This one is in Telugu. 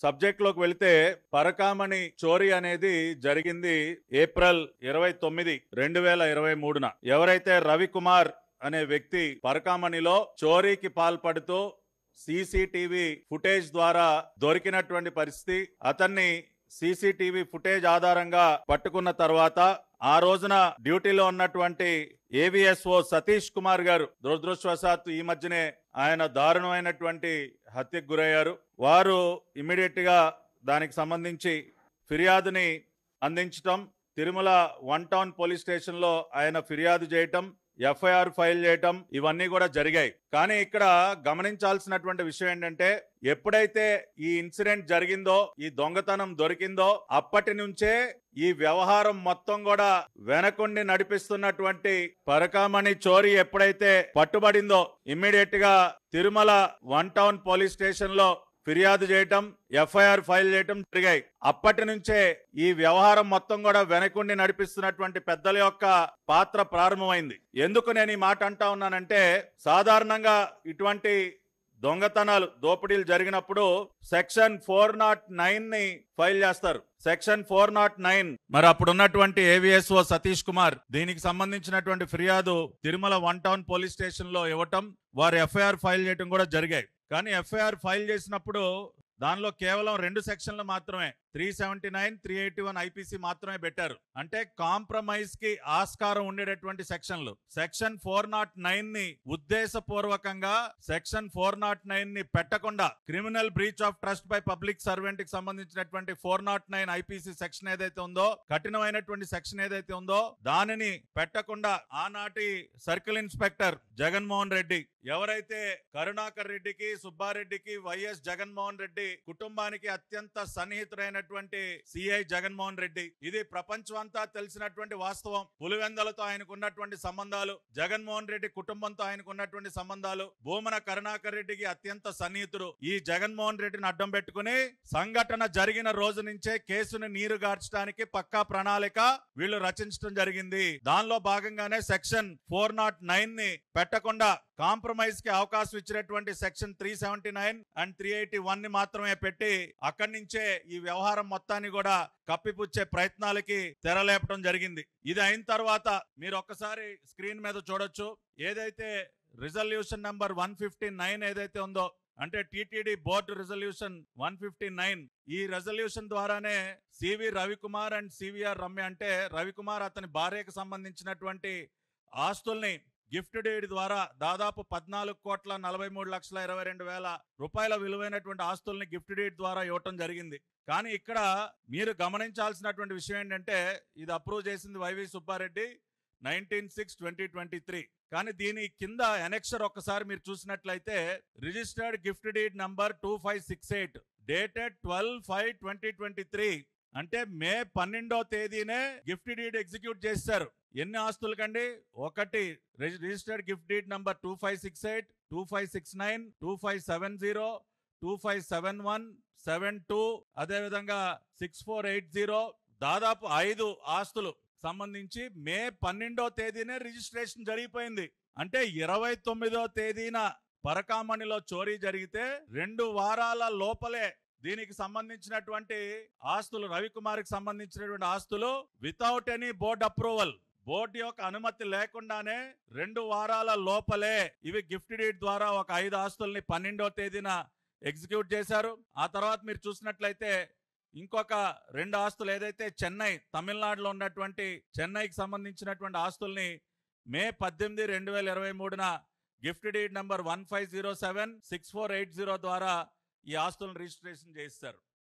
సబ్జెక్ట్ లోకి వెళితే పరకామణి చోరీ అనేది జరిగింది ఏప్రిల్ 29, 2023న. ఎవరైతే రవికుమార్ అనే వ్యక్తి పరకామణిలో చోరీకి పాల్పడుతూ సీసీటీవీ ఫుటేజ్ ద్వారా దొరికినటువంటి పరిస్థితి. అతన్ని సీసీటీవీ ఫుటేజ్ ఆధారంగా పట్టుకున్న తర్వాత ఆ రోజున డ్యూటీలో ఉన్నటువంటి ఏవిఎస్ఓ సతీష్ కుమార్ గారు దురదృష్టవశాత్తు ఈ మధ్యనే ఆయన దారుణమైనటువంటి హత్యకు గురయ్యారు. వారు ఇమ్మీడియట్ గా దానికి సంబంధించి ఫిర్యాదుని అందించటం, తిరుమల 1 టౌన్ పోలీస్ స్టేషన్ లో ఆయన ఫిర్యాదు చేయటం, ఎఫ్ఐఆర్ ఫైల్ చేయటం ఇవన్నీ కూడా జరిగాయి. కానీ ఇక్కడ గమనించాల్సినటువంటి విషయం ఏంటంటే, ఎప్పుడైతే ఈ ఇన్సిడెంట్ జరిగిందో, ఈ దొంగతనం దొరికిందో, అప్పటి నుంచే ఈ వ్యవహారం మొత్తం కూడా వెనకుండి నడిపిస్తున్నటువంటి పరకామణి చోరీ ఎప్పుడైతే పట్టుబడిందో ఇమ్మీడియట్ గా తిరుమల 1 టౌన్ పోలీస్ స్టేషన్ లో ఫిర్యాదు చేయటం, ఎఫ్ఐఆర్ ఫైల్ చేయటం జరిగాయి. అప్పటి నుంచే ఈ వ్యవహారం మొత్తం కూడా వెనకుండి నడిపిస్తున్నటువంటి పెద్దల యొక్క పాత్ర ప్రారంభమైంది. ఎందుకు నేను ఈ మాట అంటా ఉన్నానంటే, సాధారణంగా ఇటువంటి దొంగతనాలు, దోపిడీలు జరిగినప్పుడు సెక్షన్ 409 ని ఫైల్ చేస్తారు. సెక్షన్ 409 మరి అప్పుడున్నటువంటి ఏవిఎస్ఓ సతీష్ కుమార్ దీనికి సంబంధించినటువంటి ఫిర్యాదు తిరుమల 1 టౌన్ పోలీస్ స్టేషన్ లో ఇవ్వటం, వారు ఎఫ్ఐఆర్ ఫైల్ చేయటం కూడా జరిగాయి. కానీ ఎఫ్ఐఆర్ ఫైల్ చేసినప్పుడు దానిలో కేవలం 2 సెక్షన్లు మాత్రమే, 379, 381 ఐపీసీ మాత్రమే పెట్టారు. అంటే కాంప్రమైజ్ కి ఆస్కారం ఉండేటటువంటి సెక్షన్లు. సెక్షన్ 409 ని ఉద్దేశపూర్వకంగా సెక్షన్ 409 ని పెట్టకుండా criminal breach of trust by public servant కి సంబంధించినటువంటి 409 ఐపీసీ సెక్షన్ ఏదైతే ఉందో, కఠినమైనటువంటి సెక్షన్ ఏదైతే ఉందో, దానిని పెట్టకుండా ఆనాటి సర్కిల్ ఇన్స్పెక్టర్ జగన్మోహన్ రెడ్డి, ఎవరైతే కరుణాకర్ రెడ్డికి, సుబ్బారెడ్డికి, వైఎస్ జగన్మోహన్ రెడ్డి కుటుంబానికి అత్యంత సన్నిహితుడైనటువంటి సిఐ జగన్మోహన్ రెడ్డి, ఇది ప్రపంచం అంతా తెలిసినటువంటి వాస్తవం. పులివెందలతో ఆయనకు ఉన్నటువంటి సంబంధాలు, జగన్మోహన్ రెడ్డి కుటుంబంతో ఆయనకు ఉన్నటువంటి సంబంధాలు, భూమన కరుణాకర్ రెడ్డికి అత్యంత సన్నిహితుడు. ఈ జగన్మోహన్ రెడ్డిని అడ్డం పెట్టుకుని సంఘటన జరిగిన రోజు నుంచే కేసును నీరుగార్చడానికి పక్కా ప్రణాళిక వీళ్ళు రచించడం జరిగింది. దానిలో భాగంగానే సెక్షన్ 409 ని పెట్టకుండా కాంప్రమైజ్ కి అవకాశం ఇచ్చినటువంటి సెక్షన్ 379 అండ్ 381 ని మాత్రమే పెట్టి అక్కడి నుంచే ఈ వ్యవహారం మొత్తాన్ని కూడా కప్పిపుచ్చే ప్రయత్నాలకి తెరలేపడం జరిగింది. ఇది అయిన తర్వాత మీరు ఒక్కసారి స్క్రీన్ మీద చూడొచ్చు, ఏదైతే రిజల్యూషన్ నెంబర్ 159 ఏదైతే ఉందో, అంటే టిటిడి బోర్డు రిజల్యూషన్ 159, ఈ రెజల్యూషన్ ద్వారానే CV Ravikumar and CVR Ramya, అంటే రవికుమార్ అతని భార్యకు సంబంధించినటువంటి ఆస్తుల్ని గిఫ్ట్ డీడ్ ద్వారా దాదాపు 14,43,22,000 రూపాయల విలువైనటువంటి ఆస్తుల్ని గిఫ్ట్ డీడ్ ద్వారా ఇవ్వటం జరిగింది. కానీ ఇక్కడ మీరు గమనించాల్సినటువంటి విషయం ఏంటంటే, ఇది అప్రూవ్ చేసింది వైవి సుబ్బారెడ్డి 19/6/2023. కానీ దీని కింద ఎనెక్సర్ ఒక్కసారి మీరు చూసినట్లయితే, registered gift deed number 2568 dated 12/5/2023, అంటే మే 12వ తేదీనే గిఫ్ట్ డీడ్ ఎగ్జిక్యూట్ చేశారు. ఎన్ని ఆస్తులు కండి? ఒకటి రిజిస్టర్డ్ గిఫ్ట్ డీడ్ నంబర్ 2568, 2569, 2570, 2571, 72, అదేవిధంగా 6480, దాదాపు 5 ఆస్తులు సంబంధించి మే 12వ తేదీనే రిజిస్ట్రేషన్ జరిగిపోయింది. అంటే 29వ తేదీన పరకామణిలో చోరీ జరిగితే 2 వారాల లోపలే దీనికి సంబంధించినటువంటి ఆస్తులు, రవికుమార్కి సంబంధించినటువంటి ఆస్తులు without any board approval, board యొక్క అనుమతి లేకుండానే 2 వారాల లోపలే ఇవి గిఫ్ట్ డీడ్ ద్వారా ఒక 5 ఆస్తుల్ని 12వ తేదీన ఎగ్జిక్యూట్ చేశారు. ఆ తర్వాత మీరు చూసినట్లయితే ఇంకొక 2 ఆస్తులు, ఏదైతే చెన్నై, తమిళనాడులో ఉన్నటువంటి చెన్నైకి సంబంధించినటువంటి ఆస్తుల్ని మే 18, 2023న గిఫ్ట్ డీడ్ నంబర్ 1507, 6480 ద్వారా ఈ ఆస్తులను రిజిస్ట్రేషన్ చేస్తారు.